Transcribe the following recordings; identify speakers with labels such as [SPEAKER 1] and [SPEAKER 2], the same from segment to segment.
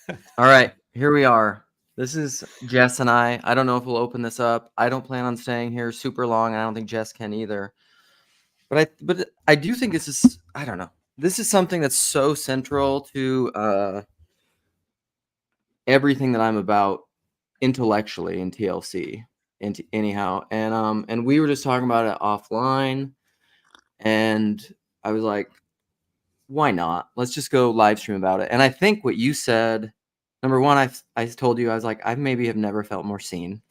[SPEAKER 1] All right, here we are. This is Jess and I. I don't know if we'll open this up. I don't plan on staying here super long. I don't think Jess can either. But I do think this is, I don't know. This is something that's so central to everything that I'm about intellectually in TLC. Anyhow, and we were just talking about it offline, and I was like, why not? Let's just go live stream about it. And I think what you said, number one, I told you, I was like, I maybe have never felt more seen.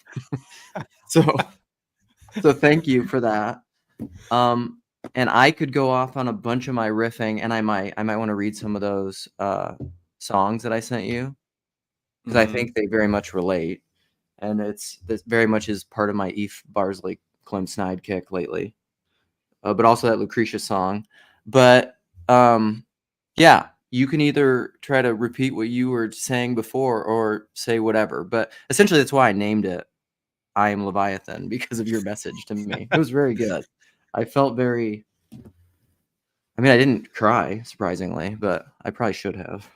[SPEAKER 1] So so thank you for that. Um, and I could go off on a bunch of my riffing, and I might want to read some of those songs that I sent you because I think they very much relate, and this very much is part of my Eve Barsley Clem Snide kick lately, but also that Lucretia song. But yeah, you can either try to repeat what you were saying before or say whatever. But essentially, that's why I named it I Am Leviathan, because of your message to me. It was very good. I felt very, I mean, I didn't cry, surprisingly, but I probably should have.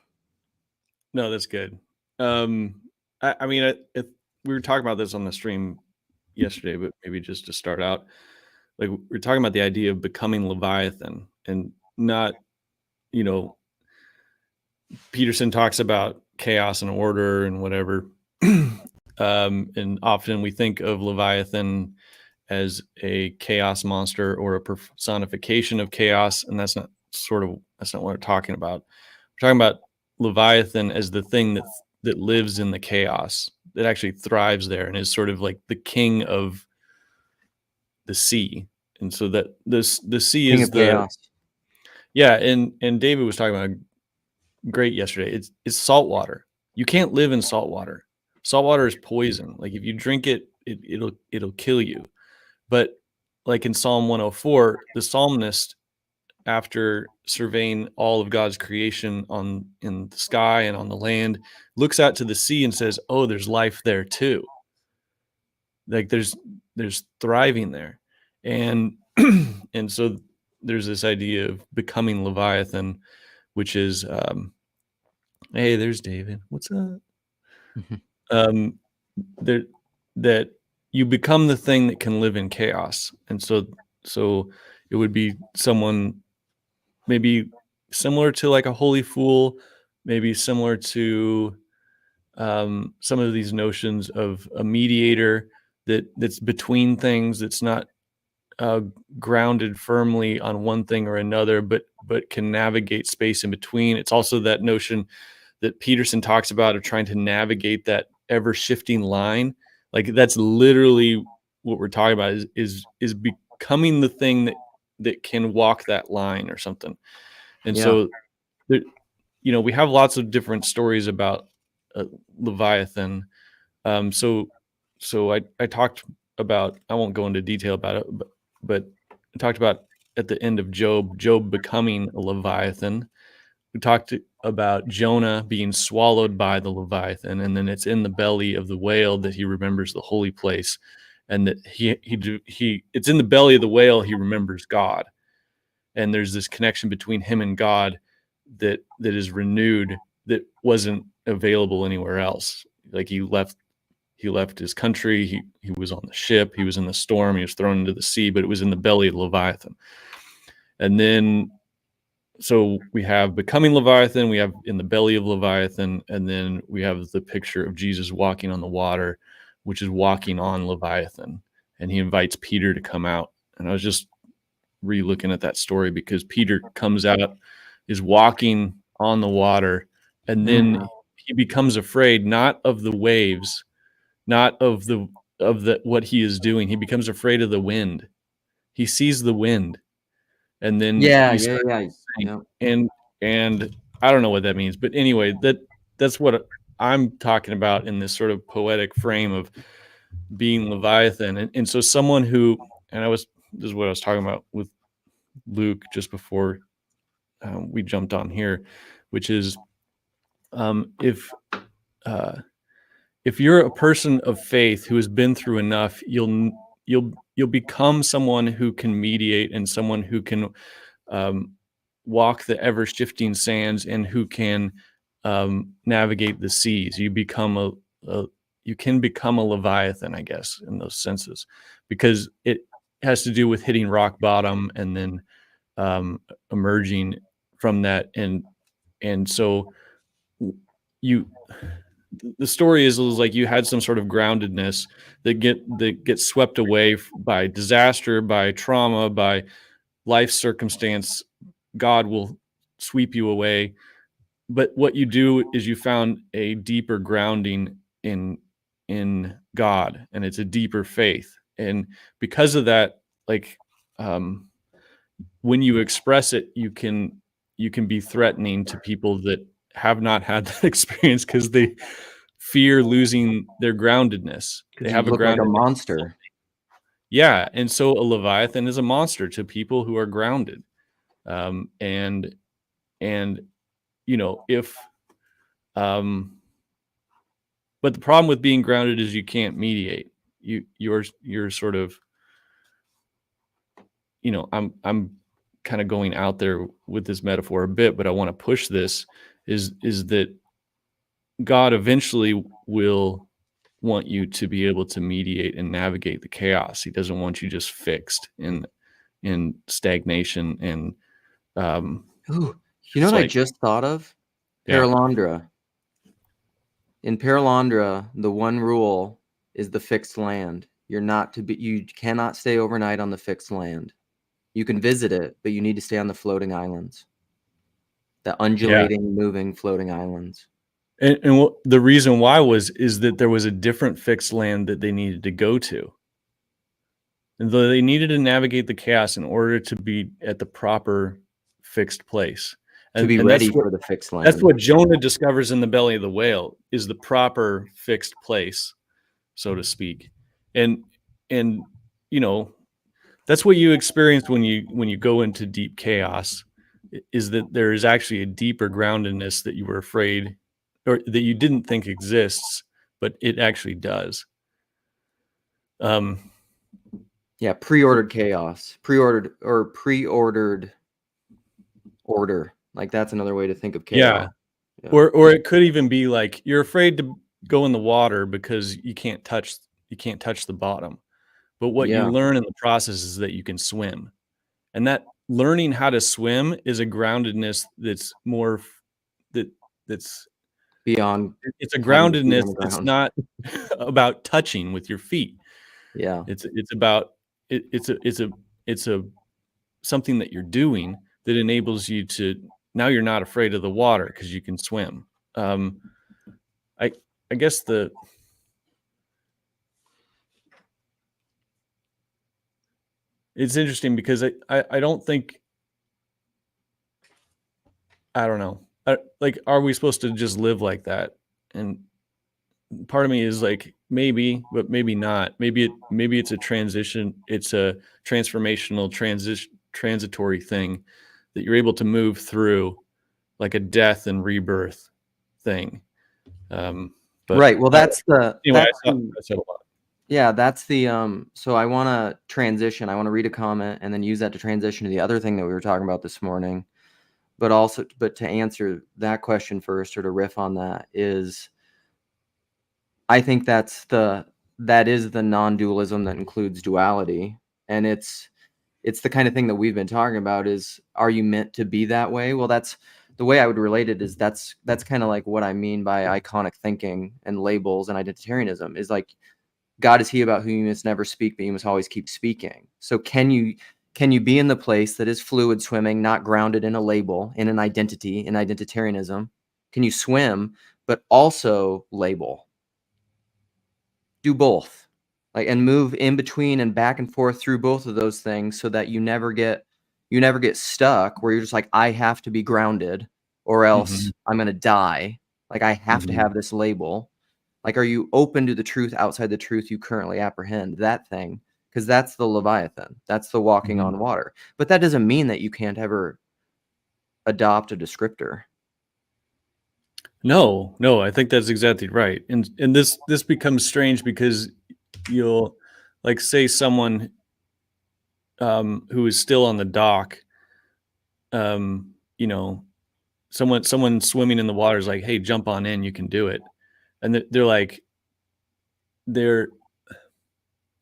[SPEAKER 2] No, that's good. I mean, we were talking about this on the stream yesterday, but maybe just to start out, like we're talking about the idea of becoming Leviathan and not, you know, Peterson talks about chaos and order and whatever. And often we think of Leviathan as a chaos monster or a personification of chaos, and that's not what we're talking about. We're talking about Leviathan as the thing that lives in the chaos, that actually thrives there and is sort of like the king of the sea. And so that the sea
[SPEAKER 1] King
[SPEAKER 2] is
[SPEAKER 1] of Chaos.
[SPEAKER 2] and David was talking about great yesterday. It's salt water. You can't live in salt water. Salt water is poison. Like if you drink it, it'll kill you. But like in Psalm 104, the psalmist, after surveying all of God's creation in the sky and on the land, looks out to the sea and says, "Oh, there's life there too. Like there's thriving there." And and so there's this idea of becoming Leviathan, which is hey, there's David. What's up? Um, there that you become the thing that can live in chaos, and so it would be someone maybe similar to like a holy fool, maybe similar to some of these notions of a mediator that's between things, that's not grounded firmly on one thing or another, but can navigate space in between. It's also that notion that Peterson talks about of trying to navigate that ever shifting line. Like that's literally what we're talking about is becoming the thing that can walk that line or something. And
[SPEAKER 1] Yeah.
[SPEAKER 2] so there, we have lots of different stories about Leviathan. So I talked about, I won't go into detail about it, but I talked about at the end of Job becoming a Leviathan. We talked about Jonah being swallowed by the Leviathan, and then it's in the belly of the whale that he remembers the holy place, and that it's in the belly of the whale he remembers God, and there's this connection between him and God that is renewed, that wasn't available anywhere else. Like he left his country, he was on the ship, he was in the storm, he was thrown into the sea, but it was in the belly of Leviathan. And then so we have becoming Leviathan, we have in the belly of Leviathan, and then we have the picture of Jesus walking on the water, which is walking on Leviathan, and he invites Peter to come out. And I was just re-looking at that story because Peter comes out, is walking on the water, and then he becomes afraid, not of the waves, not of the what he is doing. He becomes afraid of the wind. He sees the wind, and then
[SPEAKER 1] Yeah,
[SPEAKER 2] he
[SPEAKER 1] yeah,
[SPEAKER 2] starts
[SPEAKER 1] yeah,
[SPEAKER 2] to sink.
[SPEAKER 1] yeah.
[SPEAKER 2] And I don't know what that means, but anyway, that's what I'm talking about in this sort of poetic frame of being Leviathan. And so someone who, this is what I was talking about with Luke just before we jumped on here, which is if you're a person of faith who has been through enough, you'll become someone who can mediate and someone who can walk the ever shifting sands and who can navigate the seas. You can become a Leviathan, I guess, in those senses, because it has to do with hitting rock bottom and then emerging from that. And so you, the story is like you had some sort of groundedness that gets swept away by disaster, by trauma, by life circumstance. God will sweep you away. But what you do is you found a deeper grounding in God, and it's a deeper faith. And because of that, like when you express it, you can be threatening to people that have not had that experience, because they fear losing their groundedness. They
[SPEAKER 1] Because you
[SPEAKER 2] have a
[SPEAKER 1] look like a
[SPEAKER 2] groundedness.
[SPEAKER 1] monster.
[SPEAKER 2] Yeah, and so a Leviathan is a monster to people who are grounded. And if but the problem with being grounded is you can't mediate. You're sort of, I'm kind of going out there with this metaphor a bit, but I want to push this is that God eventually will want you to be able to mediate and navigate the chaos. He doesn't want you just fixed in stagnation and
[SPEAKER 1] Ooh, you know what I just thought of?
[SPEAKER 2] Yeah.
[SPEAKER 1] Paralandra. In Paralandra, the one rule is the fixed land. You cannot stay overnight on the fixed land. You can visit it, but you need to stay on the floating islands. The undulating, moving, floating islands.
[SPEAKER 2] And the reason why is that there was a different fixed land that they needed to go to. And they needed to navigate the chaos in order to be at the proper fixed place.
[SPEAKER 1] To be ready for the fixed land.
[SPEAKER 2] That's what Jonah discovers in the belly of the whale, is the proper fixed place, so to speak. And that's what you experience when you go into deep chaos, is that there is actually a deeper groundedness that you were afraid, or that you didn't think exists, but it actually does.
[SPEAKER 1] Yeah, pre-ordered chaos, pre-ordered order. Like, that's another way to think of chaos.
[SPEAKER 2] Yeah. Or it could even be like you're afraid to go in the water because you can't touch the bottom. But what you learn in the process is that you can swim. And that learning how to swim is a groundedness that's more that's
[SPEAKER 1] beyond.
[SPEAKER 2] It's a groundedness that's not about touching with your feet.
[SPEAKER 1] Yeah.
[SPEAKER 2] It's about it's a something that you're doing that enables you to, now you're not afraid of the water because you can swim. I guess it's interesting because I don't think, I don't know. Like, are we supposed to just live like that? And part of me is like, maybe, but maybe not. Maybe it's a transition. It's a transformational transitory thing that you're able to move through, like a death and rebirth thing. But
[SPEAKER 1] right. Well, I said
[SPEAKER 2] a lot.
[SPEAKER 1] Yeah, that's the so I want to transition. I want to read a comment and then use that to transition to the other thing that we were talking about this morning. But to answer that question first, or to riff on that, is I think that is the non-dualism that includes duality. And it's the kind of thing that we've been talking about, is, are you meant to be that way? Well, that's the way I would relate it, is that's kind of like what I mean by iconic thinking and labels and identitarianism, is like, God is he about whom you must never speak, but you must always keep speaking. So can you be in the place that is fluid swimming, not grounded in a label, in an identity, in identitarianism? Can you swim, but also label? Do both, like, and move in between and back and forth through both of those things, so that you never get stuck where you're just like, I have to be grounded or else I'm going to die. Like, I have to have this label. Like, are you open to the truth outside the truth you currently apprehend? That thing, because that's the Leviathan. That's the walking on water. But that doesn't mean that you can't ever adopt a descriptor.
[SPEAKER 2] No, I think that's exactly right. And this becomes strange because you'll, like, say someone who is still on the dock, someone swimming in the water is like, hey, jump on in, you can do it. And they're like, they're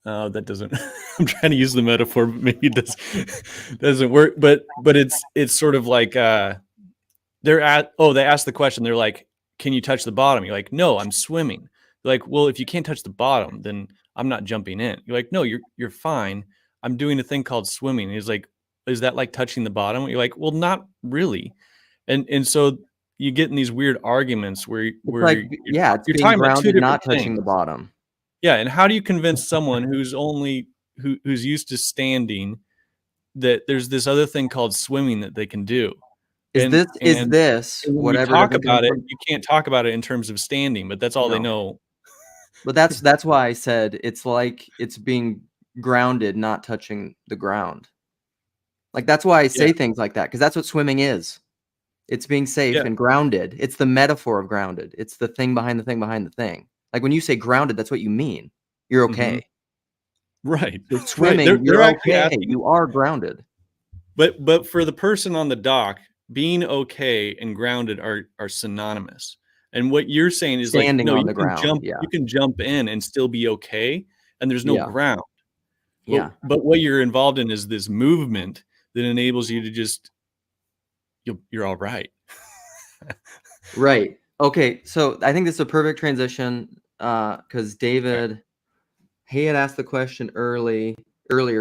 [SPEAKER 2] that doesn't I'm trying to use the metaphor, but maybe it doesn't work. But it's sort of like they ask the question, they're like, can you touch the bottom? You're like, no, I'm swimming. They're like, well, if you can't touch the bottom, then I'm not jumping in. You're like, no, you're fine. I'm doing a thing called swimming. And he's like, is that like touching the bottom? You're like, well, not really. And so you get in these weird arguments where
[SPEAKER 1] It's like, yeah, it's
[SPEAKER 2] you're
[SPEAKER 1] being
[SPEAKER 2] talking about two
[SPEAKER 1] grounded,
[SPEAKER 2] different
[SPEAKER 1] not touching
[SPEAKER 2] things.
[SPEAKER 1] the bottom.
[SPEAKER 2] Yeah, and how do you convince someone who's used to standing that there's this other thing called swimming that they can do?
[SPEAKER 1] Is
[SPEAKER 2] And
[SPEAKER 1] this
[SPEAKER 2] when you
[SPEAKER 1] whatever
[SPEAKER 2] talk
[SPEAKER 1] doesn't come
[SPEAKER 2] about it,
[SPEAKER 1] from?
[SPEAKER 2] you can't talk about it in terms of standing, but that's all they
[SPEAKER 1] No.
[SPEAKER 2] know.
[SPEAKER 1] But that's why I said it's like it's being grounded, not touching the ground. Like that's why I say
[SPEAKER 2] Yeah.
[SPEAKER 1] things like that, because that's what swimming is. It's being safe
[SPEAKER 2] Yeah.
[SPEAKER 1] and grounded. It's the metaphor of grounded. It's the thing behind the thing behind the thing. Like when you say grounded, that's what you mean. You're okay.
[SPEAKER 2] Right.
[SPEAKER 1] So
[SPEAKER 2] Right.
[SPEAKER 1] swimming,
[SPEAKER 2] They're
[SPEAKER 1] you're
[SPEAKER 2] actually
[SPEAKER 1] okay.
[SPEAKER 2] asking,
[SPEAKER 1] You are grounded.
[SPEAKER 2] but for the person on the dock, being okay and grounded are synonymous. And what you're saying is like,
[SPEAKER 1] Standing
[SPEAKER 2] no,
[SPEAKER 1] on the ground. Yeah.
[SPEAKER 2] you can jump in and still be okay, and there's no
[SPEAKER 1] Yeah.
[SPEAKER 2] ground.
[SPEAKER 1] Yeah.
[SPEAKER 2] But what you're involved in is this movement that enables you to just you're all right.
[SPEAKER 1] Right. Okay. So I think this is a perfect transition because David, he had asked the question earlier.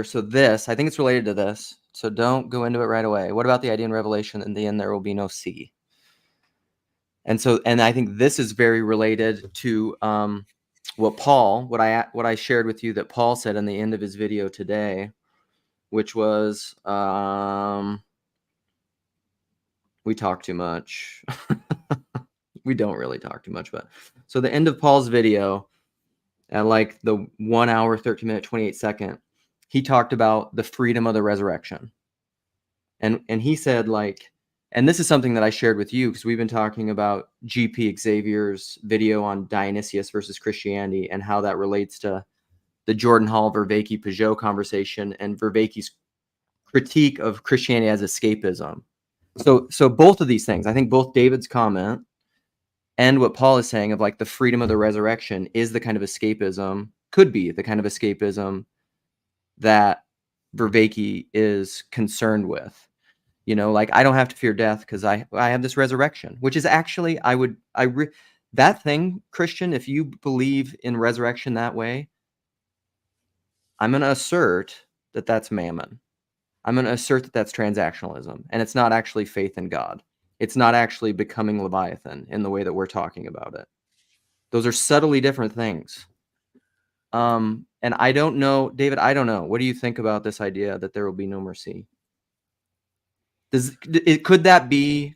[SPEAKER 1] So this, I think it's related to this. So don't go into it right away. What about the idea in Revelation? In the end, there will be no sea. And so, and I think this is very related to what I shared with you that Paul said in the end of his video today, which was we talk too much. We don't really talk too much, but so the end of Paul's video at like the 1 hour, 13 minute, 28 second, he talked about the freedom of the resurrection. And he said like, and this is something that I shared with you because we've been talking about GP Xavier's video on Dionysius versus Christianity and how that relates to the Jordan Hall Vervaeke Peugeot conversation and Vervaeke's critique of Christianity as escapism. So both of these things, I think both David's comment and what Paul is saying of like the freedom of the resurrection is the kind of escapism, could be the kind of escapism that Vervaeke is concerned with. You know, like I don't have to fear death because I have this resurrection, which is actually that thing, Christian, if you believe in resurrection that way, I'm going to assert that that's mammon. I'm going to assert that that's transactionalism, and it's not actually faith in God. It's not actually becoming Leviathan in the way that we're talking about it. Those are subtly different things. And I don't know, David, I don't know. What do you think about this idea that there will be no more sea? Could that be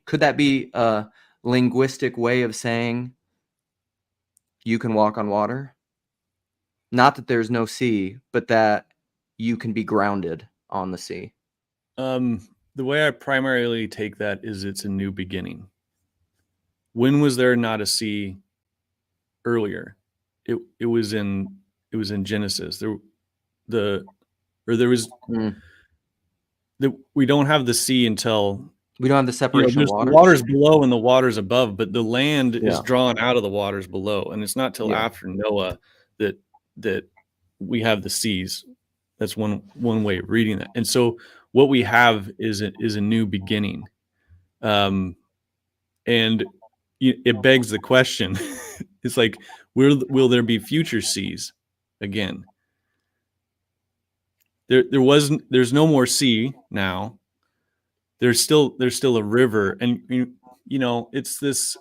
[SPEAKER 1] a linguistic way of saying you can walk on water? Not that there's no sea, but that you can be grounded on the sea.
[SPEAKER 2] The way I primarily take that is it's a new beginning. When was there not a sea earlier? It was in Genesis. We don't have the sea until
[SPEAKER 1] we don't have the separation of
[SPEAKER 2] there's
[SPEAKER 1] waters.
[SPEAKER 2] The waters below and the waters above, but the land is drawn out of the waters below, and it's not till after Noah that we have the seas. That's one way of reading that. And so what we have is a new beginning, and it begs the question. It's like, will there be future seas again? There's no more sea now. There's still a river, and it's this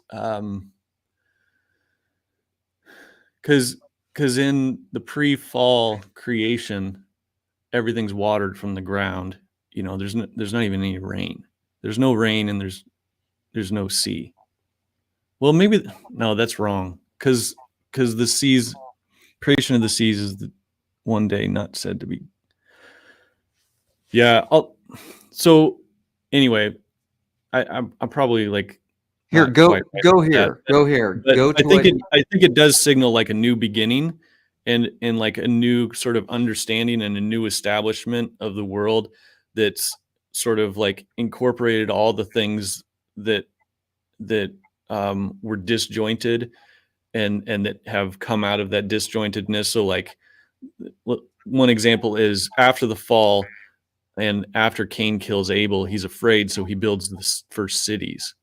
[SPEAKER 2] because in the pre-fall creation, everything's watered from the ground. There's not even any rain. There's no rain, and there's no sea. Well, maybe no, that's wrong. Because the seas, creation of the seas is one day not said to be. Yeah. So anyway, I'm probably like
[SPEAKER 1] here. Go here.
[SPEAKER 2] But
[SPEAKER 1] go to
[SPEAKER 2] I think it does signal like a new beginning, and like a new sort of understanding and a new establishment of the world that's sort of like incorporated all the things that were disjointed and that have come out of that disjointedness. So like one example is after the fall and after Cain kills Abel, he's afraid, so he builds the first cities.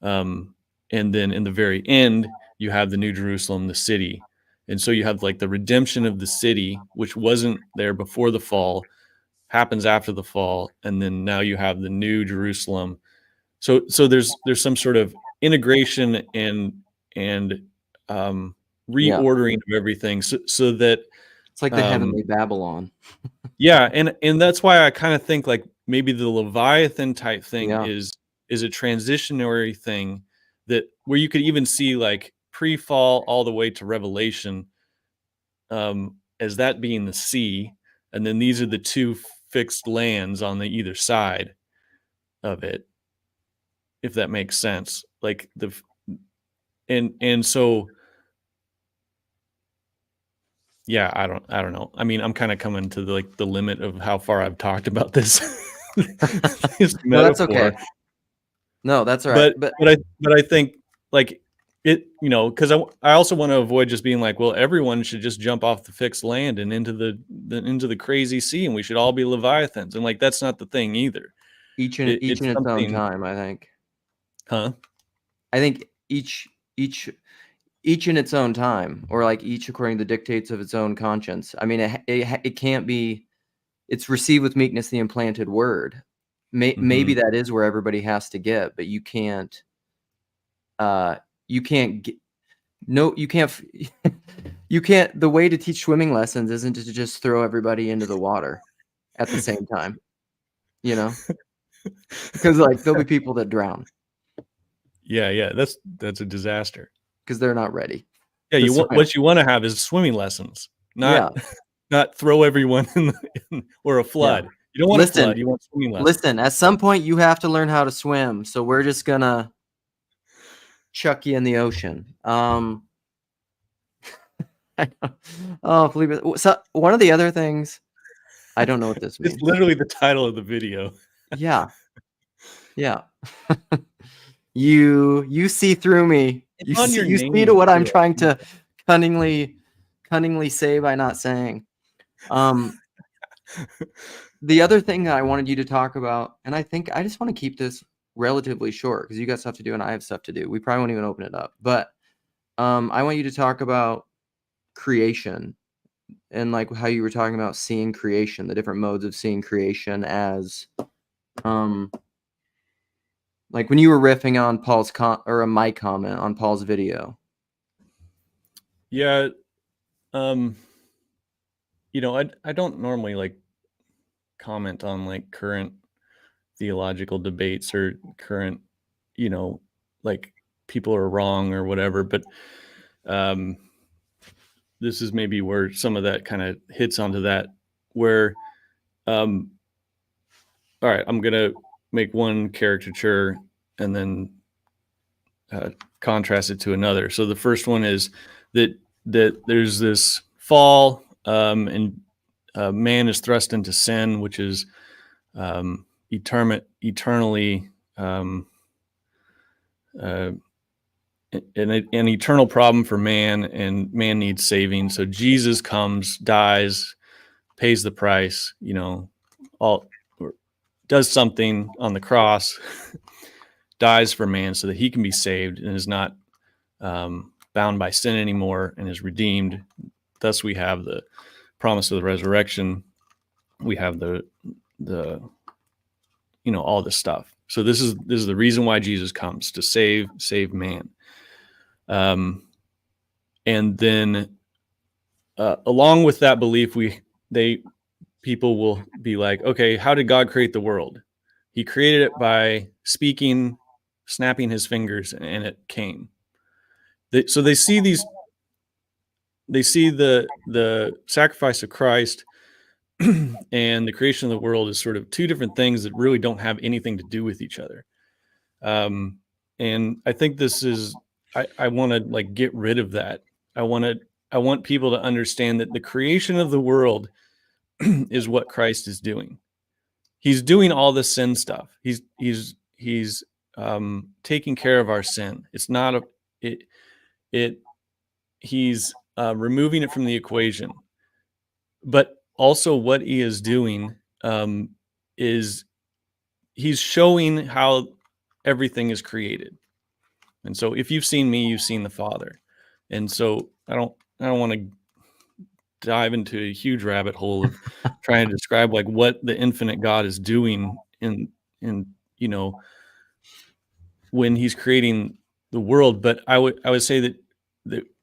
[SPEAKER 2] And then in the very end, you have the New Jerusalem, the city. And so you have like the redemption of the city, which wasn't there before the fall, happens after the fall, and then now you have the New Jerusalem. So there's some sort of integration and
[SPEAKER 1] Yeah.
[SPEAKER 2] reordering of everything, so that
[SPEAKER 1] It's like the heavenly Babylon.
[SPEAKER 2] yeah, and that's why I kind of think like maybe the Leviathan type thing
[SPEAKER 1] Yeah.
[SPEAKER 2] is a transitionary thing that where you could even see like pre-fall all the way to Revelation, as that being the sea, and then these are the two fixed lands on the either side of it, if that makes sense. Like and so yeah, I don't know. I mean, I'm kind of coming to the limit of how far I've talked about this this
[SPEAKER 1] No, that's
[SPEAKER 2] metaphor.
[SPEAKER 1] okay. No, that's all right.
[SPEAKER 2] But I think like it, because I also want to avoid just being like, well, everyone should just jump off the fixed land and into the crazy sea, and we should all be Leviathans, and like that's not the thing either.
[SPEAKER 1] each in
[SPEAKER 2] It's
[SPEAKER 1] its own
[SPEAKER 2] something,
[SPEAKER 1] time, I think.
[SPEAKER 2] huh?
[SPEAKER 1] I think each in its own time, or like each according to the dictates of its own conscience. I mean, it can't be. It's received with meekness the implanted word. Maybe that is where everybody has to get, but you can't. You can't get. No, you can't. You can't. The way to teach swimming lessons isn't to just throw everybody into the water at the same time. Because like there'll be people that drown
[SPEAKER 2] Yeah, that's a disaster.
[SPEAKER 1] because they're not ready.
[SPEAKER 2] Yeah,
[SPEAKER 1] to swim.
[SPEAKER 2] what you want to have is swimming lessons,
[SPEAKER 1] Yeah.
[SPEAKER 2] not throw everyone or a flood. You don't want a flood. You want swimming lessons.
[SPEAKER 1] Listen, at some point you have to learn how to swim, so we're just gonna chuck you in the ocean. Oh, believe it. So one of the other things, I don't know what this means.
[SPEAKER 2] It's literally the title of the video.
[SPEAKER 1] Yeah. You see through me.
[SPEAKER 2] It's on your
[SPEAKER 1] You see
[SPEAKER 2] name,
[SPEAKER 1] to what I'm
[SPEAKER 2] too.
[SPEAKER 1] trying to cunningly say by not saying. The other thing that I wanted you to talk about, and I think I just want to keep this relatively short because you got stuff to do and I have stuff to do. We probably won't even open it up, but I want you to talk about creation and like how you were talking about seeing creation, the different modes of seeing creation as, like when you were riffing on Paul's my comment on Paul's video.
[SPEAKER 2] Yeah, I don't normally like comment on like current theological debates or current, like people are wrong or whatever, but this is maybe where some of that kind of hits onto that, where all right, I'm gonna make one caricature and then contrast it to another. So the first one is that there's this fall, and man is thrust into sin, which is eternally an eternal problem for man, and man needs saving. So Jesus comes, dies, pays the price, does something on the cross, dies for man so that he can be saved and is not bound by sin anymore and is redeemed. Thus we have the promise of the resurrection. We have the all this stuff. So this is the reason why Jesus comes, to save man. And then along with that belief, people will be like, okay, how did God create the world? He created it by speaking, snapping his fingers, and it came. So they see the sacrifice of Christ and the creation of the world as sort of two different things that really don't have anything to do with each other. And I think this is, I want to like get rid of that. I want people to understand that the creation of the world is what Christ is doing. He's doing all the sin stuff. He's taking care of our sin. It's not a it. He's removing it from the equation, but also what he is doing is he's showing how everything is created. And so if you've seen me, you've seen the Father. And so I don't want to dive into a huge rabbit hole of trying to describe like what the infinite God is doing in when he's creating the world. But I would say that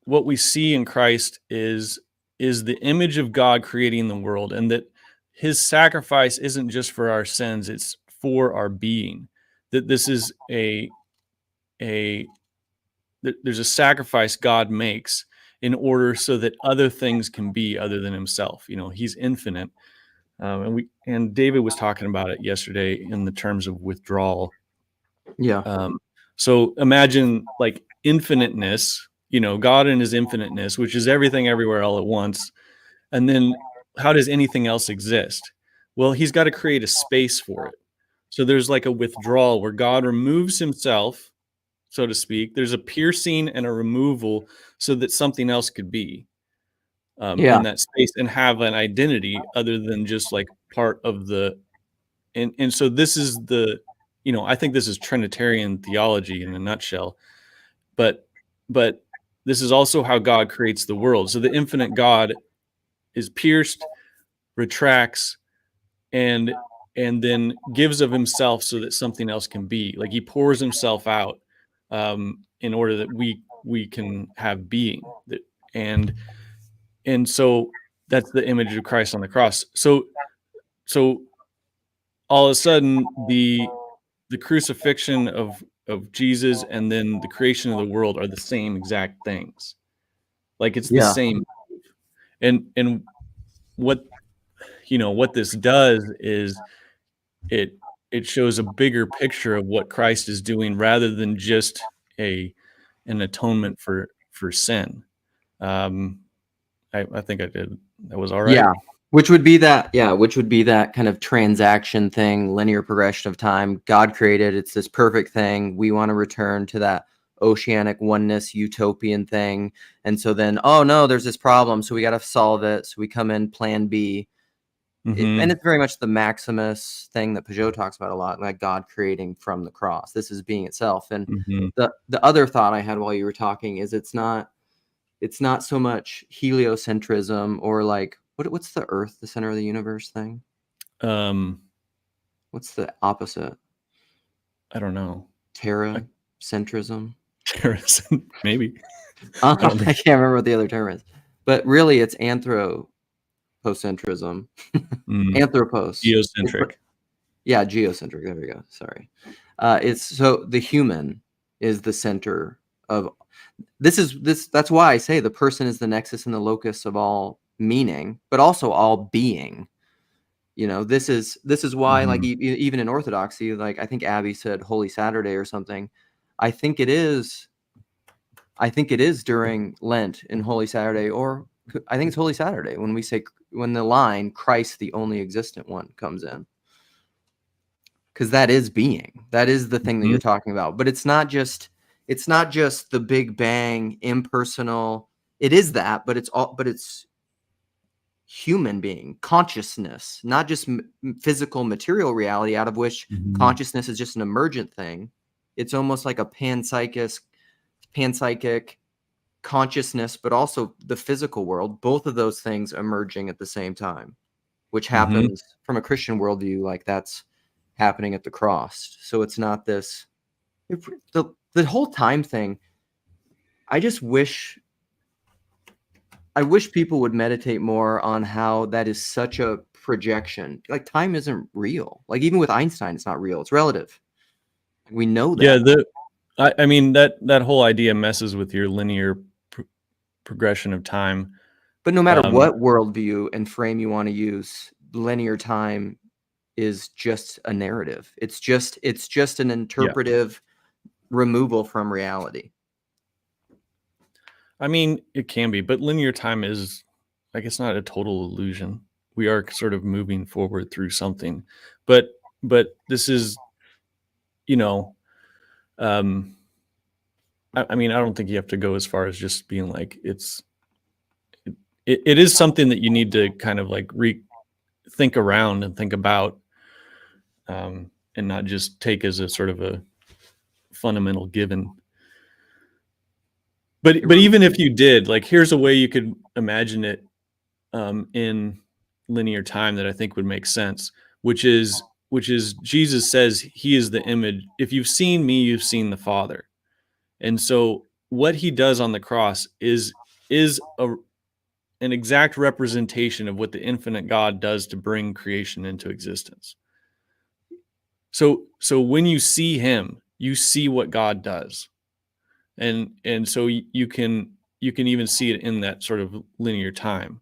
[SPEAKER 2] what we see in Christ is the image of God creating the world, and that his sacrifice isn't just for our sins, it's for our being. That this is there's a sacrifice God makes in order so that other things can be other than himself. He's infinite. And David was talking about it yesterday in the terms of withdrawal.
[SPEAKER 1] Yeah.
[SPEAKER 2] So imagine like infiniteness, God in his infiniteness, which is everything everywhere all at once. And then how does anything else exist? Well, he's got to create a space for it. So there's like a withdrawal where God removes himself, so to speak. There's a piercing and a removal so that something else could be
[SPEAKER 1] Yeah.
[SPEAKER 2] in that space and have an identity other than just like part of the. And so this is I think this is Trinitarian theology in a nutshell. But this is also how God creates the world. So the infinite God is pierced, retracts, and then gives of himself so that something else can be. Like he pours himself out in order that we can have being. And so that's the image of Christ on the cross. So all of a sudden the crucifixion of Jesus and then the creation of the world are the same exact things. Like it's the
[SPEAKER 1] Yeah.
[SPEAKER 2] same. And what what this does is it shows a bigger picture of what Christ is doing rather than just an atonement for sin. I think I did. That was all right.
[SPEAKER 1] Yeah. Which would be that kind of transaction thing, linear progression of time. God created, it's this perfect thing. We want to return to that oceanic oneness utopian thing. And so then, oh no, there's this problem. So we got to solve it. So we come in plan B. And it's very much the Maximus thing that Peugeot talks about a lot, like God creating from the cross. This is being itself. And the other thought I had while you were talking is it's not so much heliocentrism or like what's the Earth, the center of the universe thing? What's the opposite?
[SPEAKER 2] I don't know.
[SPEAKER 1] Terracentrism?
[SPEAKER 2] Maybe.
[SPEAKER 1] I can't remember what the other term is. But really it's anthropocentrism. Anthropos.
[SPEAKER 2] Geocentric.
[SPEAKER 1] Yeah, geocentric. There we go. Sorry. It's so the human is the center of this. That's why I say the person is the nexus and the locus of all meaning, but also all being. This is why, like even in Orthodoxy, like I think Abby said Holy Saturday or something. I think it is during Lent in Holy Saturday, or I think it's Holy Saturday when the line Christ the only existent one comes in. Because that is being. That is the thing that you're talking about. But it's not just the Big Bang, impersonal. It is that, but it's human being, consciousness, not just physical material reality out of which consciousness is just an emergent thing. It's almost like a panpsychic consciousness, but also the physical world, both of those things emerging at the same time, which happens from a Christian worldview, like that's happening at the cross. So it's not this the whole time thing. I wish people would meditate more on how that is such a projection. Like time isn't real. Like even with Einstein, it's not real. It's relative. We know that.
[SPEAKER 2] Yeah, I mean that whole idea messes with your linear progression of time.
[SPEAKER 1] But no matter what worldview and frame you want to use, linear time is just a narrative. It's just an interpretive removal from reality.
[SPEAKER 2] I mean, it can be, but linear time is like it's not a total illusion. We are sort of moving forward through something, but this is, I mean, I don't think you have to go as far as just being like it is something that you need to kind of like think around and think about, and not just take as a sort of a fundamental given. But even if you did, like, here's a way you could imagine it in linear time that I think would make sense, which is Jesus says he is the image. If you've seen me, you've seen the Father. And so what he does on the cross is an exact representation of what the infinite God does to bring creation into existence. So when you see him, you see what God does. And so you can even see it in that sort of linear time,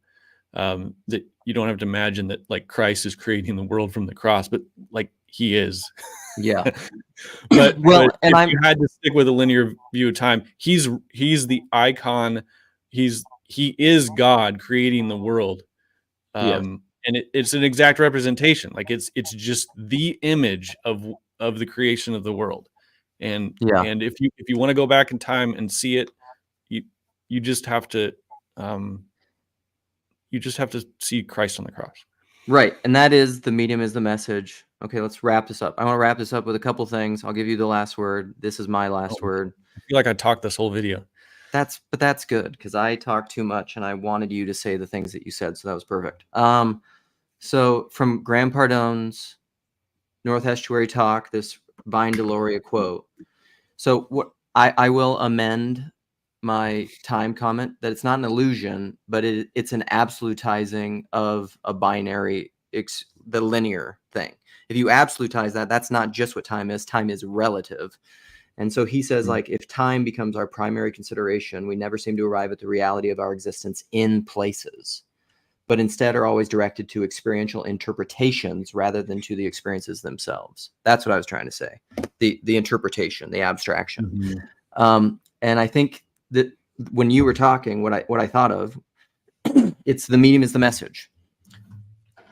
[SPEAKER 2] that you don't have to imagine that like Christ is creating the world from the cross, but like he is.
[SPEAKER 1] Yeah.
[SPEAKER 2] but
[SPEAKER 1] Well,
[SPEAKER 2] but
[SPEAKER 1] and
[SPEAKER 2] if you had to stick with a linear view of time, he's the icon. He is God creating the world.
[SPEAKER 1] Yes.
[SPEAKER 2] And it's an exact representation. Like it's just the image of the creation of the world. And
[SPEAKER 1] Yeah.
[SPEAKER 2] if you want to go back in time and see it, you just have to see Christ on the cross.
[SPEAKER 1] Right. And that is the medium is the message. Okay, let's wrap this up. I want to wrap this up with a couple things. I'll give you the last word. This is my last word.
[SPEAKER 2] I feel like I talked this whole video.
[SPEAKER 1] But that's good because I talked too much and I wanted you to say the things that you said, so that was perfect. So from Graham Pardone's North Estuary Talk, this Vine Deloria quote. So what I will amend my time comment that it's not an illusion, but it's an absolutizing of a binary, the linear thing. If you absolutize that, that's not just what time is. Time is relative. And so he says, like, if time becomes our primary consideration, we never seem to arrive at the reality of our existence in places, but instead are always directed to experiential interpretations rather than to the experiences themselves. That's what I was trying to say. The interpretation, the abstraction. Mm-hmm. And I think that when you were talking, what I thought of, it's the medium is the message.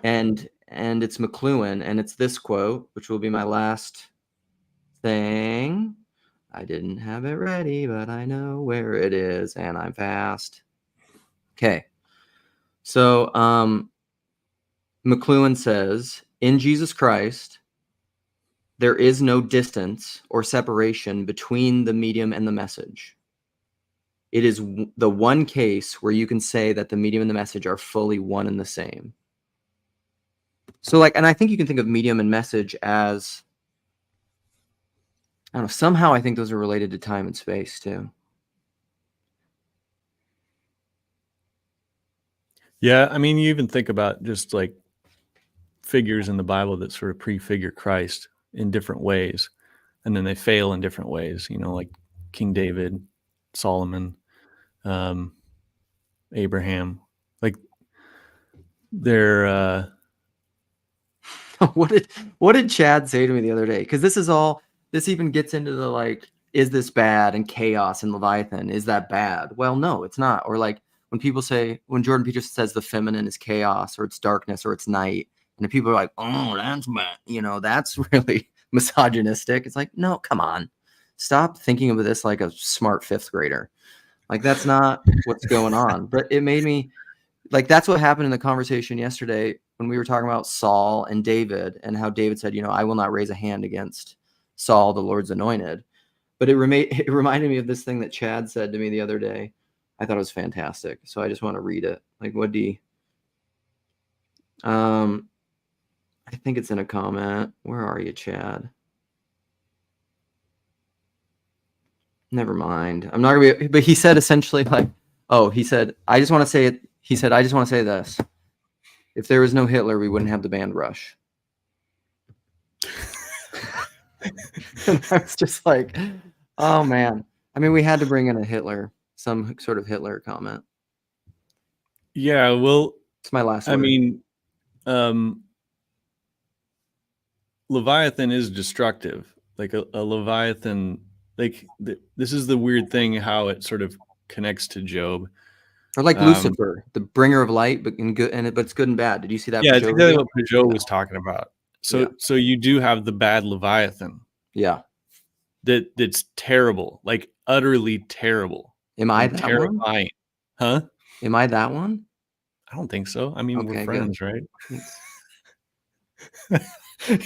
[SPEAKER 1] And it's McLuhan, and it's this quote, which will be my last thing. I didn't have it ready, but I know where it is, and I'm fast. Okay. So McLuhan says, in Jesus Christ, there is no distance or separation between the medium and the message. It is the one case where you can say that the medium and the message are fully one and the same. So like, and I think you can think of medium and message as, I don't know, somehow I think those are related to time and space too.
[SPEAKER 2] Yeah, I mean, you even think about just like figures in the Bible that sort of prefigure Christ in different ways, and then they fail in different ways, you know, like King David, Solomon, Abraham. Like they're
[SPEAKER 1] what did Chad say to me the other day? Because this even gets into the like, is this bad, and chaos and Leviathan, is that bad? Well, no, it's not. Or like when people say, when Jordan Peterson says the feminine is chaos or it's darkness or it's night, and the people are like, oh, that's bad, you know, that's really misogynistic. It's like, no, come on, stop thinking of this like a smart fifth grader. Like that's not what's going on. But it made me like, that's what happened in the conversation yesterday when we were talking about Saul and David, and how David said, you know, I will not raise a hand against Saul, the Lord's anointed. But it reminded me of this thing that Chad said to me the other day. I thought it was fantastic. So I just want to read it. Like, what do you, I think it's in a comment. Where are you, Chad? Never mind. I'm not going to be, but he said essentially like, oh, he said, I just want to say it. He said, I just want to say this. If there was no Hitler, we wouldn't have the band Rush. And I was just like, oh, man. I mean, we had to bring in a Hitler, some sort of Hitler comment.
[SPEAKER 2] Yeah, well,
[SPEAKER 1] it's my last word.
[SPEAKER 2] I mean, Leviathan is destructive. Like a Leviathan, like this is the weird thing, how it sort of connects to Job.
[SPEAKER 1] Or like Lucifer, the bringer of light, but in good, but it's good and bad. Did you see that?
[SPEAKER 2] Yeah, it's exactly what Job was talking about. So you do have the bad Leviathan.
[SPEAKER 1] Yeah.
[SPEAKER 2] that's terrible, like utterly terrible.
[SPEAKER 1] Am I
[SPEAKER 2] And
[SPEAKER 1] that one?
[SPEAKER 2] terrifying. Huh?
[SPEAKER 1] Am I that one?
[SPEAKER 2] I don't think so. I mean, we're
[SPEAKER 1] Okay, good.
[SPEAKER 2] friends, right?
[SPEAKER 1] Thanks.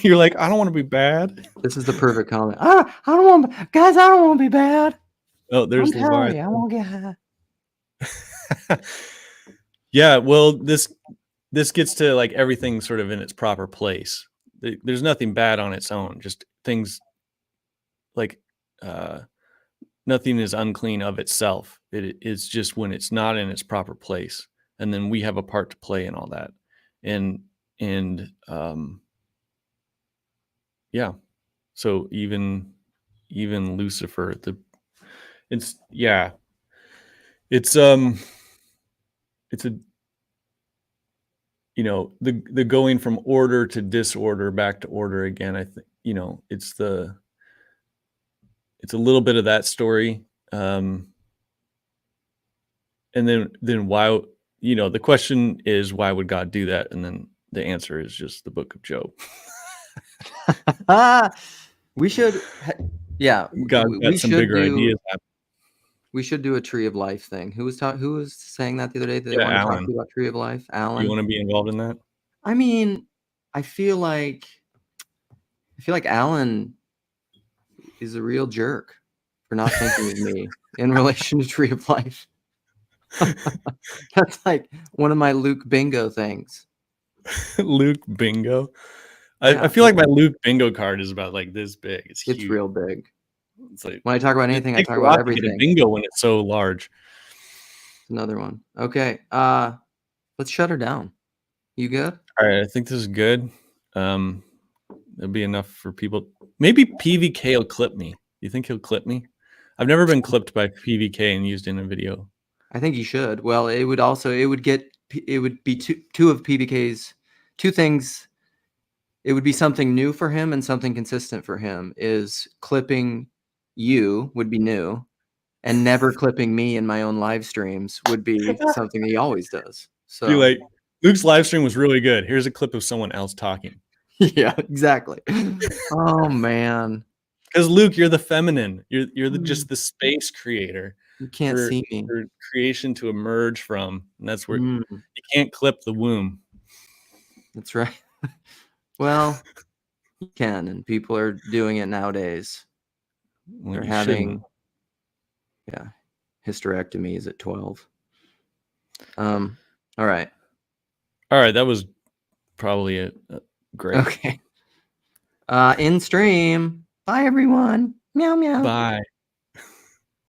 [SPEAKER 2] You're like, I don't want to be bad.
[SPEAKER 1] This is the perfect comment. I don't want, guys. I don't want to be bad.
[SPEAKER 2] Oh,
[SPEAKER 1] I'm
[SPEAKER 2] there's
[SPEAKER 1] sorry. I
[SPEAKER 2] Leviathan.
[SPEAKER 1] won't get high.
[SPEAKER 2] Yeah, well, this gets to like everything sort of in its proper place. There's nothing bad on its own. Just things like nothing is unclean of itself. It is just when it's not in its proper place, and then we have a part to play in all that. And yeah, so even Lucifer, it's it's it's a the going from order to disorder back to order again. I think it's a little bit of that story. And then why, the question is, why would God do that? And then the answer is just the book of Job.
[SPEAKER 1] We should, yeah,
[SPEAKER 2] God
[SPEAKER 1] we
[SPEAKER 2] got some
[SPEAKER 1] should
[SPEAKER 2] bigger
[SPEAKER 1] do.
[SPEAKER 2] ideas.
[SPEAKER 1] We should do a tree of life thing. Who was saying that the other day? That they
[SPEAKER 2] Yeah,
[SPEAKER 1] want to talk to
[SPEAKER 2] Alan,
[SPEAKER 1] you about tree of life?
[SPEAKER 2] you
[SPEAKER 1] Alan.
[SPEAKER 2] want to be involved in that?
[SPEAKER 1] I mean, I feel like Alan is a real jerk for not thinking of me in relation to tree of life. That's like one of my Luke bingo things.
[SPEAKER 2] Luke bingo.
[SPEAKER 1] Yeah,
[SPEAKER 2] I feel like my Luke bingo card is about like this big. It's huge.
[SPEAKER 1] it's real big.
[SPEAKER 2] It's like,
[SPEAKER 1] When I talk about anything, I
[SPEAKER 2] takes
[SPEAKER 1] talk
[SPEAKER 2] a
[SPEAKER 1] about
[SPEAKER 2] lot to get a
[SPEAKER 1] everything.
[SPEAKER 2] bingo when it's so large.
[SPEAKER 1] Another one. Okay. Let's shut her down. You good?
[SPEAKER 2] All right, I think this is good. That'll be enough for people. Maybe PVK will clip me. You think he'll clip me? I've never been clipped by PVK and used in a video.
[SPEAKER 1] I think you should. Well, it would be two of PBK's two things. It would be something new for him and something consistent for him. Is clipping you would be new, and never clipping me in my own live streams would be something he always does. So
[SPEAKER 2] Be like, Luke's live stream was really good. Here's a clip of someone else talking.
[SPEAKER 1] yeah, exactly. Oh man,
[SPEAKER 2] because Luke, you're the feminine. You're just the space creator.
[SPEAKER 1] You can't see me.
[SPEAKER 2] For creation to emerge from, and that's where
[SPEAKER 1] Mm,
[SPEAKER 2] you can't clip the womb.
[SPEAKER 1] that's right. Well, you can, and people are doing it nowadays.
[SPEAKER 2] Well,
[SPEAKER 1] They're
[SPEAKER 2] you
[SPEAKER 1] having,
[SPEAKER 2] shouldn't.
[SPEAKER 1] hysterectomies at 12. All right.
[SPEAKER 2] All right, that was probably a great.
[SPEAKER 1] Okay. In stream. Bye, everyone. Meow, meow.
[SPEAKER 2] Bye.